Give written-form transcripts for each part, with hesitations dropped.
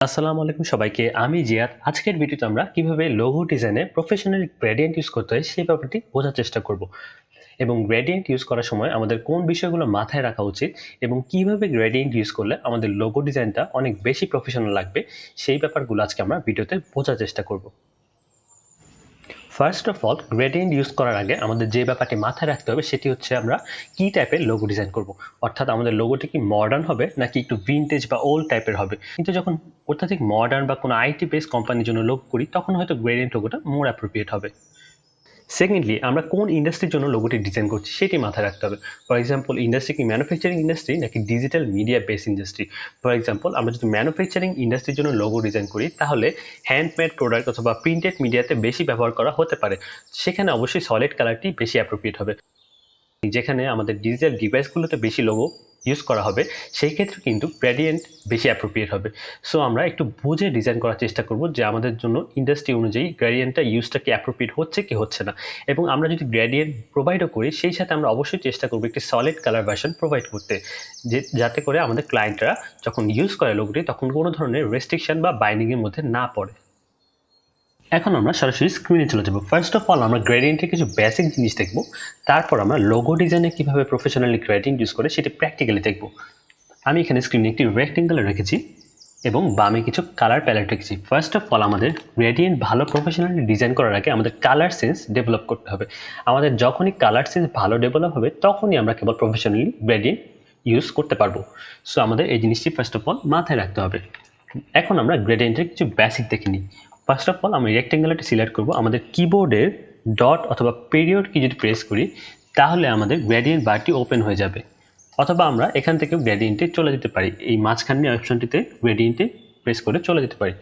আসসালামু আলাইকুম সবাইকে। আমি জিয়াদ। আজকের ভিডিওতে আমরা কিভাবে লোগো ডিজাইনে প্রফেশনাল গ্রেডিয়েন্ট ইউজ করতে হয় সেই ব্যাপারটি বোঝার চেষ্টা করব এবং গ্রেডিয়েন্ট ইউজ করার সময় আমাদের কোন বিষয়গুলো মাথায় রাখা উচিত এবং কিভাবে গ্রেডিয়েন্ট ইউজ করলে আমাদের লোগো ডিজাইনটা অনেক বেশি প্রফেশনাল লাগবে সেই ব্যাপারগুলো আজকে আমরা ভিডিওতে বোঝার চেষ্টা করব। First of all, gradient use করার আগে আমাদের যে ব্যাপারটি মাথায় রাখতে হবে সেটি হচ্ছে আমরা কি টাইপের লোগো ডিজাইন করব। অর্থাৎ আমাদের লোগোটি কি মডার্ন হবে নাকি একটু ভিনটেজ বা ওল্ড টাইপের হবে। কিন্তু যখন অত্যাধিক মডার্ন বা কোনো আইটি বেস কোম্পানির জন্য লোগো করি তখন হয়তো গ্রেডিয়েন্ট লোগোটা মোর অ্যাপ্রোপ্রিয়েট হবে। সেকেন্ডলি, আমরা কোন ইন্ডাস্ট্রির জন্য লোগোটি ডিজাইন করছি সেটি মাথায় রাখতে হবে। ফর এক্সাম্পল, ইন্ডাস্ট্রি কি ম্যানুফ্যাকচারিং ইন্ডাস্ট্রি নাকি digital media base industry. For example, আমরা যদি ম্যানুফ্যাকচারিং ইন্ডাস্ট্রির জন্য লোগো ডিজাইন করি তাহলে হ্যান্ডমেড প্রোডাক্ট অথবা প্রিন্টেড মিডিয়াতে বেশি ব্যবহার করা হতে পারে। সেখানে অবশ্যই সলিড কালারটি বেশি অ্যাপ্রোপ্রিয়েট হবে। যেখানে আমাদের ডিজিটাল ডিভাইসগুলোতে বেশি লোগো ইউজ করা হবে সেই ক্ষেত্রে কিন্তু গ্রেডিয়েন্ট বেশি অ্যাপ্রোপ্রিয়েট হবে। সো আমরা একটু বুঝে ডিজাইন করার চেষ্টা করব যে আমাদের জন্য ইন্ডাস্ট্রি অনুযায়ী গ্রেডিয়েন্টটা ইউজটা কি অ্যাপ্রোপ্রিয়েট হচ্ছে কি হচ্ছে না। এবং আমরা যদি গ্রেডিয়েন্ট প্রোভাইডও করি সেই সাথে আমরা অবশ্যই চেষ্টা করব একটি সলিড কালার ভার্সন প্রোভাইড করতে, যাতে করে আমাদের ক্লায়েন্টরা যখন ইউজ করে লোগোটি তখন কোনো ধরনের রেস্ট্রিকশন বা বাইন্ডিংয়ের মধ্যে না পড়ে। এখন আমরা সরাসরি স্ক্রিনে চলে যাব। ফার্স্ট অফ অল আমরা গ্রেডিয়েন্টের কিছু বেসিক জিনিস দেখব, তারপর আমরা লোগো ডিজাইনে কীভাবে প্রফেশনালি গ্রেডিয়েন্ট ইউজ করে সেটি প্র্যাকটিক্যালি দেখব। আমি এখানে স্ক্রিনে একটি রেক্টেঙ্গেল রেখেছি এবং বামে কিছু কালার প্যালেট রেখেছি। ফার্স্ট অফ অল আমাদের গ্রেডিয়েন্ট ভালো প্রফেশনালি ডিজাইন করার আগে আমাদের কালার সেন্স ডেভেলপ করতে হবে। আমাদের যখনই কালার সেন্স ভালো ডেভেলপ হবে তখনই আমরা কেবল প্রফেশনালি গ্রেডিয়েন্ট ইউজ করতে পারবো। সো আমাদের এই জিনিসটি ফার্স্ট অফ অল মাথায় রাখতে হবে। এখন আমরা গ্রেডিয়েন্টের কিছু বেসিক দেখে নিই। ফার্স্ট অফ অল আমি রেক্টেঙ্গেলটি সিলেক্ট করব। আমাদের কিবোর্ডের ডট অথবা পিরিয়ড কি যদি প্রেস করি তাহলে আমাদের গ্রেডিয়েন্ট বারটি ওপেন হয়ে যাবে, অথবা আমরা এখান থেকে গ্রেডিয়েন্টে চলে যেতে পারি। এই মাঝখানের অপশনটিতে গ্রেডিয়েন্টে প্রেস করে চলে যেতে পারি।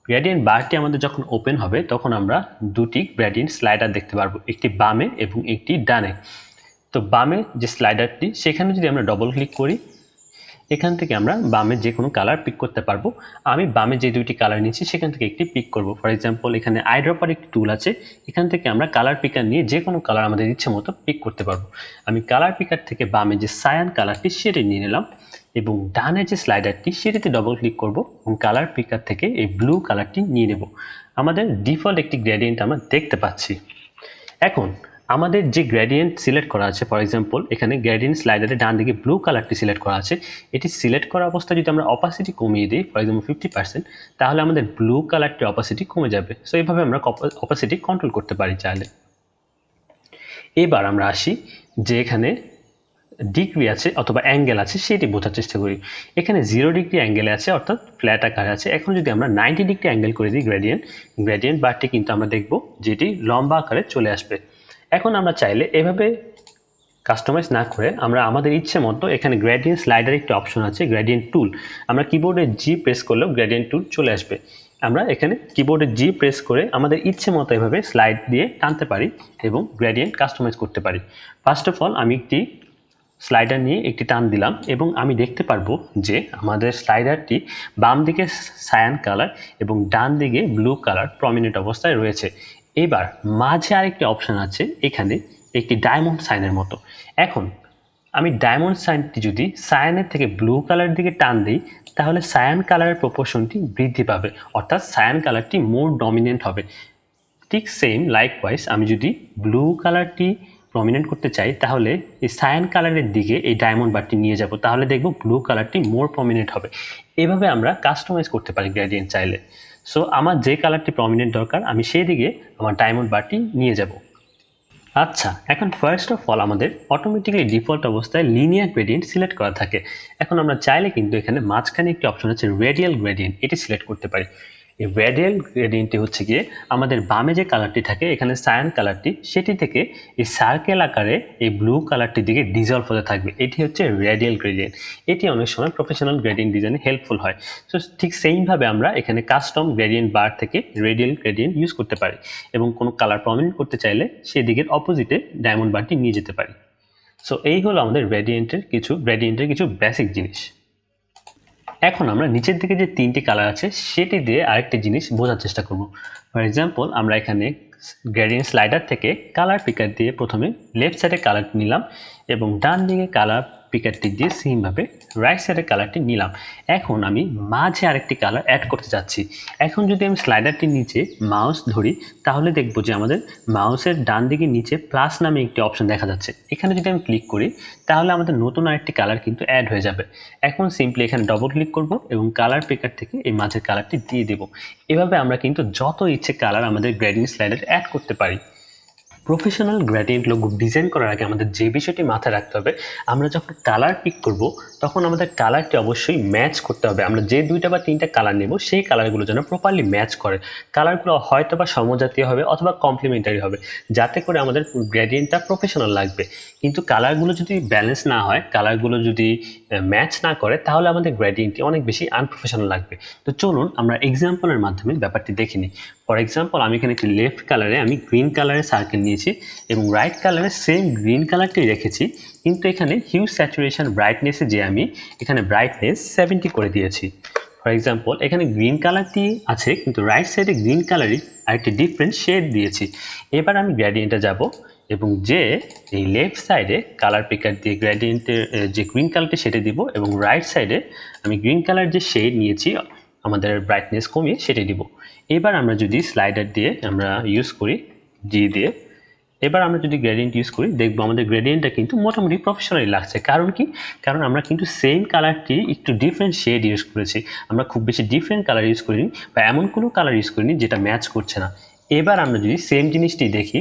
গ্রেডিয়েন্ট বারটি আমাদের যখন ওপেন হবে তখন আমরা দুটি গ্রেডিয়েন্ট স্লাইডার দেখতে পারবো, একটি বামে এবং একটি ডানে। তো বামে যে স্লাইডারটি সেখানে যদি আমরা ডবল ক্লিক করি এখান থেকে আমরা বামে যে কোনো কালার পিক করতে পারবো। আমি বামে যে দুইটি কালার নিয়েছি সেখান থেকে একটি পিক করব। ফর এক্সাম্পল, এখানে আইড্রপার একটি টুল আছে, এখান থেকে আমরা কালার পিকার নিয়ে যে কোনো কালার আমাদের ইচ্ছে মতো পিক করতে পারবো। আমি কালার পিকার থেকে বামে যে সায়ান কালারটি সেটি নিয়ে নিলাম এবং ডানে যে স্লাইডারটি সেটিতে ডবল ক্লিক করব এবং কালার পিকার থেকে এই ব্লু কালারটি নিয়ে নেব। আমাদের ডিফল্ট একটি গ্রেডিয়েন্ট আমরা দেখতে পাচ্ছি। এখন আমাদের যে গ্রেডিয়েন্ট সিলেক্ট করা আছে, ফর এক্সাম্পল এখানে গ্রেডিয়েন্ট স্লাইডারে ডান দিকে ব্লু কালারটি সিলেক্ট করা আছে, এটি সিলেক্ট করা অবস্থায় যদি আমরা অপাসিটি কমিয়ে দিই ফর এক্সাম্পল 50%, তাহলে আমাদের ব্লু কালারটি অপাসিটি কমে যাবে। সো এইভাবে আমরা অপাসিটি কন্ট্রোল করতে পারি চাইলে। এবার আমরা আসি যে এখানে ডিগ্রি আছে অথবা অ্যাঙ্গেল আছে সেটি বোঝার চেষ্টা করি। এখানে 0 ডিগ্রি অ্যাঙ্গেলে আছে অর্থাৎ ফ্ল্যাট আকারে আছে। এখন যদি আমরা 90 ডিগ্রি অ্যাঙ্গেল করে দিই গ্রেডিয়েন্ট বারটি কিন্তু আমরা দেখব যেটি লম্বা আকারে চলে আসবে। এখন আমরা চাইলে এভাবে কাস্টমাইজ না করে আমরা আমাদের ইচ্ছে মতো এখানে গ্রেডিয়েন্ট স্লাইডার একটি অপশন আছে, গ্রেডিয়েন্ট টুল। আমরা কিবোর্ডে জি প্রেস করলেও গ্রেডিয়েন্ট টুল চলে আসবে। আমরা এখানে কিবোর্ডে জি প্রেস করে আমাদের ইচ্ছে মতো এভাবে স্লাইড দিয়ে টানতে পারি এবং গ্রেডিয়েন্ট কাস্টমাইজ করতে পারি। ফার্স্ট অফ অল আমি একটি স্লাইডার নিয়ে একটি টান দিলাম এবং আমি দেখতে পারবো যে আমাদের স্লাইডারটি বাম দিকে সায়ান কালার এবং ডান দিকে ব্লু কালার প্রমিনেন্ট অবস্থায় রয়েছে। এবার মাঝে আরেকটি অপশান আছে, এখানে একটি ডায়মন্ড সাইনের মতো। এখন আমি ডায়মন্ড সাইনটি যদি সায়ানের থেকে ব্লু কালার দিকে টান দিই তাহলে সায়ান কালারের প্রপোর্শনটি বৃদ্ধি পাবে, অর্থাৎ সায়ান কালারটি মোর ডমিনেন্ট হবে। ঠিক সেম লাইকওয়াইজ আমি যদি ব্লু কালারটি প্রমিনেন্ট করতে চাই তাহলে এই সায়ান কালারের দিকে এই ডায়মন্ড বারটি নিয়ে যাব, তাহলে দেখব ব্লু কালারটি মোর প্রমিনেন্ট হবে। এভাবে আমরা কাস্টমাইজ করতে পারি গ্রেডিয়েন্ট চাইলে। সো আমার যে কালারটি প্রমিনেন্ট দরকার আমি সেই দিকে আমার ডায়মন্ড বারটি নিয়ে যাব। আচ্ছা, এখন ফার্স্ট অফ অল আমাদের অটোমেটিক্যালি ডিফল্ট অবস্থায় লিনিয়ার গ্রেডিয়েন্ট সিলেক্ট করা থাকে। এখন আমরা চাইলে কিন্তু এখানে মাঝখানে একটি অপশন আছে রেডিয়াল গ্রেডিয়েন্ট, এটি সিলেক্ট করতে পারি। এই রেডিয়াল গ্রেডিয়েন্টটি হচ্ছে গিয়ে আমাদের বামে যে কালারটি থাকে এখানে সায়ান কালারটি, সেটি থেকে এই সার্কেল আকারে এই ব্লু কালারটির দিকে ডিজলভ হতে থাকবে। এটি হচ্ছে রেডিয়াল গ্রেডিয়েন্ট। এটি অনেক সময় প্রফেশনাল গ্রেডিয়েন্ট ডিজাইনে হেল্পফুল হয়। সো ঠিক সেইমভাবে আমরা এখানে কাস্টম গ্রেডিয়েন্ট বার থেকে রেডিয়াল গ্রেডিয়েন্ট ইউজ করতে পারি এবং কোনো কালার প্রমিনেন্ট করতে চাইলে সেই দিকের অপোজিটে ডায়মন্ড বারটি নিয়ে যেতে পারি। সো এই হলো আমাদের গ্রেডিয়েন্টের কিছু বেসিক জিনিস। এখন আমরা নিচের দিকে যে তিনটি কালার আছে সেটি দিয়ে আরেকটি জিনিস বোঝার চেষ্টা করব। ফর এক্সাম্পল আমরা এখানে গ্রেডিয়েন্ট স্লাইডার থেকে কালার পিকার দিয়ে প্রথমে লেফট সাইডে কালার নিলাম এবং ডান দিকে কালার পিকারটি দিয়ে সেমভাবে রাইট সাইডের কালারটি নিলাম। এখন আমি মাঝে আরেকটি কালার অ্যাড করতে যাচ্ছি। এখন যদি আমি স্লাইডারটির নিচে মাউস ধরি তাহলে দেখব যে আমাদের মাউসের ডান দিকে নিচে প্লাস নামে একটি অপশন দেখা যাচ্ছে। এখানে যদি আমি ক্লিক করি তাহলে আমাদের নতুন আরেকটি কালার কিন্তু অ্যাড হয়ে যাবে। এখন সিম্পলি এখানে ডবল ক্লিক করব এবং কালার পিকার থেকে এই মাঝের কালারটি দিয়ে দেব। এভাবে আমরা কিন্তু যত ইচ্ছে কালার আমাদের গ্রেডিয়েন্ট স্লাইডারে অ্যাড করতে পারি। প্রফেশনাল গ্রেডিয়েন্ট লোগো ডিজাইন করার আগে আমাদের যে বিষয়টি মাথায় রাখতে হবে, আমরা যখন কালার পিক করব তখন আমাদের কালারটি অবশ্যই ম্যাচ করতে হবে। আমরা যে 2টা বা 3টা কালার নেব সেই কালারগুলো যেন প্রপারলি ম্যাচ করে। কালারগুলো হয়তো বা সমজাতীয় হবে অথবা কমপ্লিমেন্টারি হবে, যাতে করে আমাদের গ্রেডিয়েন্টটা প্রফেশনাল লাগবে। কিন্তু কালারগুলো যদি ব্যালেন্স না হয়, কালারগুলো যদি ম্যাচ না করে, তাহলে আমাদের গ্রেডিয়েন্টটি অনেক বেশি আনপ্রফেশনাল লাগবে। তো চলুন আমরা এক্সাম্পলের মাধ্যমে ব্যাপারটি দেখে নিই। ফর এক্সাম্পল, আমি এখানে একটি লেফট কালারে আমি গ্রিন কালারের সার্কেল নিয়েছি এবং রাইট কালারে সেম গ্রিন কালারটি রেখেছি, কিন্তু এখানে হিউ স্যাচুরেশন ব্রাইটনেসে যে আমি এখানে ব্রাইটনেস 70 করে দিয়েছি। ফর এক্সাম্পল, এখানে গ্রিন কালারটি আছে কিন্তু রাইট সাইডে গ্রিন কালারই আরেকটি ডিফারেন্ট শেড দিয়েছি। এবার আমি গ্রেডিয়েন্টে যাব এবং যে এই লেফট সাইডে কালার পিকার দিয়ে গ্রেডিয়েন্টের যে গ্রিন কালারটি সেটা দিব এবং রাইট সাইডে আমি গ্রিন কালার যে শেড নিয়েছি আমাদের ব্রাইটনেস কমিয়ে সেটা দিব। এবার আমরা যদি স্লাইডার দিয়ে আমরা ইউজ করি জি দিয়ে, এবার আমরা যদি গ্রেডিয়েন্ট ইউজ করি দেখবো আমাদের গ্রেডিয়েন্টটা কিন্তু মোটামুটি প্রফেশনালি লাগছে। কারণ কি? কারণ আমরা কিন্তু সেম কালারটি একটু ডিফারেন্ট শেড ইউজ করেছি। আমরা খুব বেশি ডিফারেন্ট কালার ইউজ করিনি বা এমন কোনো কালার ইউজ করিনি যেটা ম্যাচ করছে না। এবার আমরা যদি সেম জিনিসটি দেখি,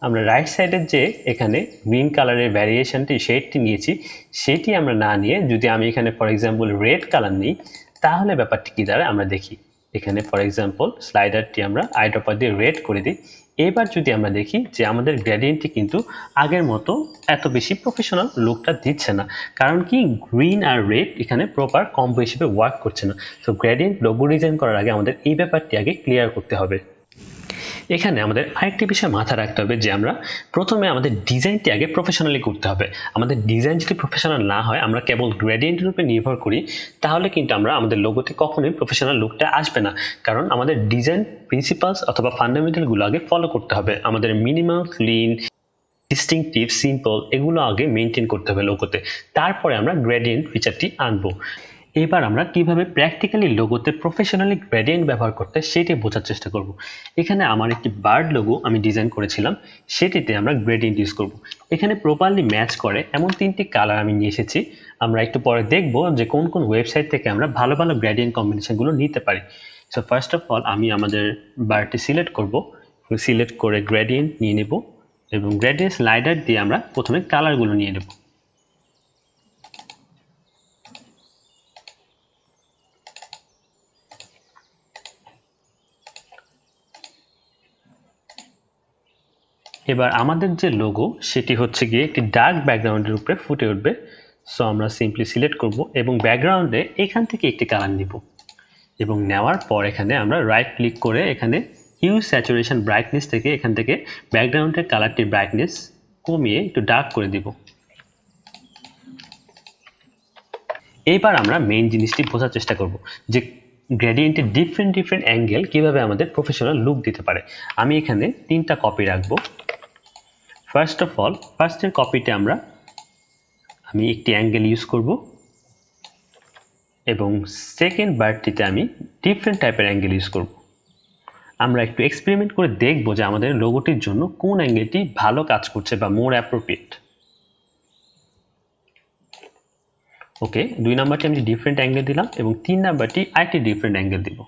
আমরা রাইট সাইডের যে এখানে গ্রিন কালারের ভ্যারিয়েশনটি শেডটি নিয়েছি সেটি আমরা না নিয়ে যদি আমি এখানে ফর এক্সাম্পল রেড কালার নিই, তাহলে ব্যাপারটি কী দাঁড়ায় আমরা দেখি। এখানে ফর এক্সাম্পল স্লাইডারটি আমরা আইড্রপার দিয়ে রেড করে দিই। এবার যদি আমরা দেখি যে আমাদের গ্রেডিয়েন্টটি কিন্তু আগের মতো এত বেশি প্রফেশনাল লুকটা দিচ্ছে না। কারণ কি? গ্রিন আর রেড এখানে প্রপার কম্বো হিসেবে ওয়ার্ক করছে না। তো গ্রেডিয়েন্ট লোগো ডিজাইন করার আগে আমাদের এই ব্যাপারটি আগে ক্লিয়ার করতে হবে। এখানে আমাদের আরেকটি বিষয় মাথায় রাখতে হবে যে আমরা প্রথমে আমাদের ডিজাইনটি আগে প্রফেশনালি করতে হবে। আমাদের ডিজাইন যদি প্রফেশনাল না হয়, আমরা কেবল গ্রেডিয়েন্টের উপরে নির্ভর করি, তাহলে কিন্তু আমাদের লোগোতে কখনোই প্রফেশনাল লুকটা আসবে না। কারণ আমাদের ডিজাইন প্রিন্সিপালস অথবা ফান্ডামেন্টালগুলো আগে ফলো করতে হবে। আমাদের মিনিমাম, ক্লিন, ডিস্টিংটিভ, সিম্পল এগুলো আগে মেনটেন করতে হবে লোগোতে। তারপরে আমরা গ্রেডিয়েন্ট ফিচারটি আনবো। এবার আমরা কিভাবে প্র্যাকটিক্যালি লোগোতে প্রফেশনালি গ্রেডিয়েন্ট ব্যবহার করতে সেটি বোঝার চেষ্টা করব। এখানে আমার একটি বার্ড লোগো আমি ডিজাইন করেছিলাম, সেটিতে আমরা গ্রেডিয়েন্ট ইউজ করব। এখানে প্রপারলি ম্যাচ করে এমন 3টি কালার আমি নিয়ে এসেছি। আমরা একটু পরে দেখব যে কোন কোন ওয়েবসাইট থেকে আমরা ভালো ভালো গ্রেডিয়েন্ট কম্বিনেশনগুলো নিতে পারি। সো ফার্স্ট অফ অল আমি আমাদের বারটি সিলেক্ট করব, সিলেক্ট করে গ্রেডিয়েন্ট নিয়ে নেব এবং গ্রেডিয়েন্ট স্লাইডার দিয়ে আমরা প্রথমে কালারগুলো নিয়ে নেব। এবার আমাদের যে লোগো সেটি হচ্ছে গিয়ে একটি ডার্ক ব্যাকগ্রাউন্ডের উপরে ফুটে উঠবে। সো আমরা সিম্পলি সিলেক্ট করব এবং ব্যাকগ্রাউন্ডে এখান থেকে একটি কালার নিব এবং নেওয়ার পর এখানে আমরা রাইট ক্লিক করে এখানে হিউ স্যাচুরেশন ব্রাইটনেস থেকে এখান থেকে ব্যাকগ্রাউন্ডের কালারটির ব্রাইটনেস কমিয়ে একটু ডার্ক করে দিব। এইবার আমরা মেইন জিনিসটি বোঝার চেষ্টা করব যে গ্রেডিয়েন্টের ডিফারেন্ট অ্যাঙ্গেল কীভাবে আমাদের প্রফেশনাল লুক দিতে পারে। আমি এখানে 3টা কপি রাখবো। ফার্স্ট অফ অল ফার্স্টের কপিতে আমি একটি অ্যাঙ্গেল ইউজ করব এবং সেকেন্ড বারটিতে আমি ডিফারেন্ট টাইপের অ্যাঙ্গেল ইউজ করব। আমরা একটু এক্সপেরিমেন্ট করে দেখব যে আমাদের লোগোটির জন্য কোন অ্যাঙ্গেলটি ভালো কাজ করছে বা মোর অ্যাপ্রোপ্রিয়েট। ওকে, 2 নাম্বারটি আমি ডিফারেন্ট অ্যাঙ্গেল দিলাম এবং 3 নাম্বারটি আরেকটি ডিফারেন্ট অ্যাঙ্গেল দিব।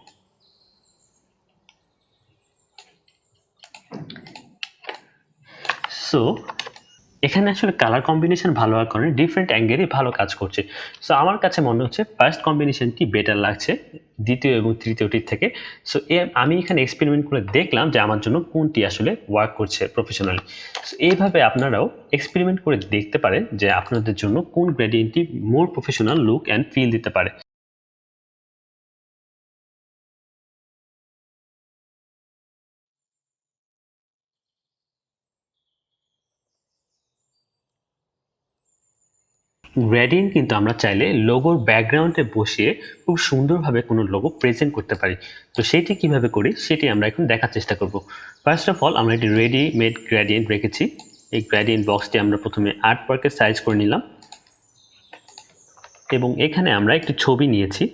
সো এখানে আসলে কালার কম্বিনেশন ভালো হওয়ার কারণে ডিফারেন্ট অ্যাঙ্গেলই ভালো কাজ করছে। সো আমার কাছে মনে হচ্ছে ফার্স্ট কম্বিনেশনটি বেটার লাগছে দ্বিতীয় এবং তৃতীয়টির থেকে। সো আমি এখানে এক্সপেরিমেন্ট করে দেখলাম যে আমার জন্য কোনটি আসলে ওয়ার্ক করছে প্রফেশনালি। সো এইভাবে আপনারাও এক্সপেরিমেন্ট করে দেখতে পারেন যে আপনাদের জন্য কোন গ্রেডিয়েন্টটি more professional look and feel দিতে পারে। গ্রেডিয়েন্ট কিন্তু আমরা চাইলে লোগোর ব্যাকগ্রাউন্ডে বসিয়ে খুব সুন্দরভাবে কোনো লোগো প্রেজেন্ট করতে পারি। তো সেটি কিভাবে করি সেটি আমরা এখন দেখার চেষ্টা করব। ফার্স্ট অফ অল আমরা একটি রেডিমেড গ্রেডিয়েন্ট রেখেছি। এই গ্রেডিয়েন্ট বক্সটি আমরা প্রথমে আর্টওয়ার্কের সাইজ করে নিলাম এবং এখানে আমরা একটি ছবি নিয়েছি।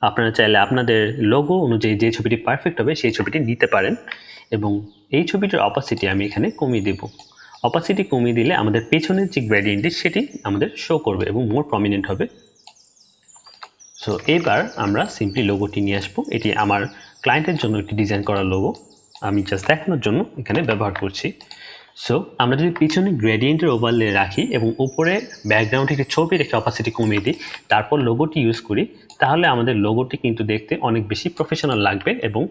আপনারা চাইলে আপনাদের লোগো অনুযায়ী যে ছবিটি পারফেক্ট হবে সেই ছবিটি নিতে পারেন। এবং এই ছবিটার অপাসিটি আমি এখানে কমিয়ে দেব। অপাসিটি কমিয়ে দিলে আমাদের পেছনের যে গ্রেডিয়েন্টটি সেটি আমাদের শো করবে এবং মোর প্রমিনেন্ট হবে। সো এবার আমরা সিম্পলি লোগোটি নিয়ে আসবো। এটি আমার ক্লায়েন্টের জন্য একটি ডিজাইন করা লোগো, আমি জাস্ট দেখানোর জন্য এখানে ব্যবহার করছি। সো আমরা যদি পিছনে গ্রেডিয়েন্টের ওভারলে রাখি এবং উপরে ব্যাকগ্রাউন্ডে একটি ছবি রেখে অপাসিটি কমিয়ে দিই, তারপর লোগোটি ইউজ করি, তাহলে আমাদের লোগোটি কিন্তু দেখতে অনেক বেশি প্রফেশনাল লাগবে এবং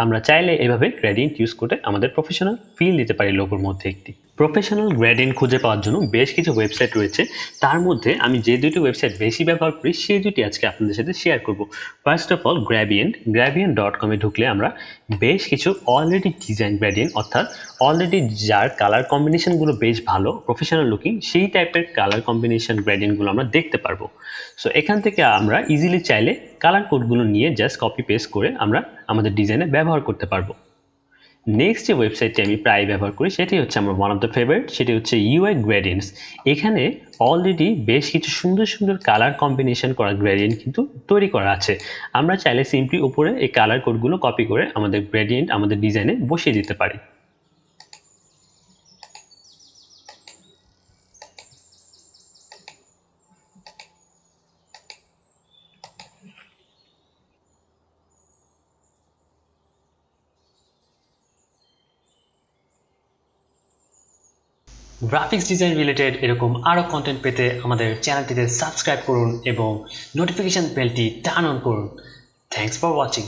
আমরা চাইলে এভাবে গ্রেডিয়েন্ট ইউজ করে আমাদের প্রফেশনাল ফিল দিতে পারি লোগোর মধ্যে। একটি প্রফেশনাল গ্রেডিয়েন্ট খুঁজে পাওয়ার জন্য বেশ কিছু ওয়েবসাইট রয়েছে। তার মধ্যে আমি যে দুটি ওয়েবসাইট বেশি ব্যবহার করি সেই দুটি আজকে আপনাদের সাথে শেয়ার করব। ফার্স্ট অফ অল গ্রেডিয়েন্ট.com-এ ঢুকলে আমরা বেশ কিছু অলরেডি ডিজাইন গ্রেডিয়েন্ট, অর্থাৎ অলরেডি যার কালার কম্বিনেশনগুলো বেশ ভালো প্রফেশনাল লুকিং, সেই টাইপের কালার কম্বিনেশন গ্রেডিয়েন্টগুলো আমরা দেখতে পারবো। সো এখান থেকে আমরা ইজিলি চাইলে কালার কোডগুলো নিয়ে জাস্ট কপি পেস্ট করে আমরা আমাদের ডিজাইনে ব্যবহার করতে পারবো। নেক্সট যে ওয়েবসাইটটি আমি প্রায় ব্যবহার করি সেটি হচ্ছে আমার ওয়ান অফ দ্য ফেভারিট, সেটি হচ্ছে ইউআই গ্রেডিয়েন্টস। এখানে অলরেডি বেশ কিছু সুন্দর সুন্দর কালার কম্বিনেশন করা গ্রেডিয়েন্ট কিন্তু তৈরি করা আছে। আমরা চাইলে সিম্পলি উপরে এই কালার কোডগুলো কপি করে আমাদের গ্রেডিয়েন্ট আমাদের ডিজাইনে বসিয়ে দিতে পারি। গ্রাফিক্স ডিজাইন রিলেটেড এরকম আরও কন্টেন্ট পেতে আমাদের চ্যানেলটিতে সাবস্ক্রাইব করুন এবং নোটিফিকেশন বেলটি টার্ন অন করুন। Thanks for watching.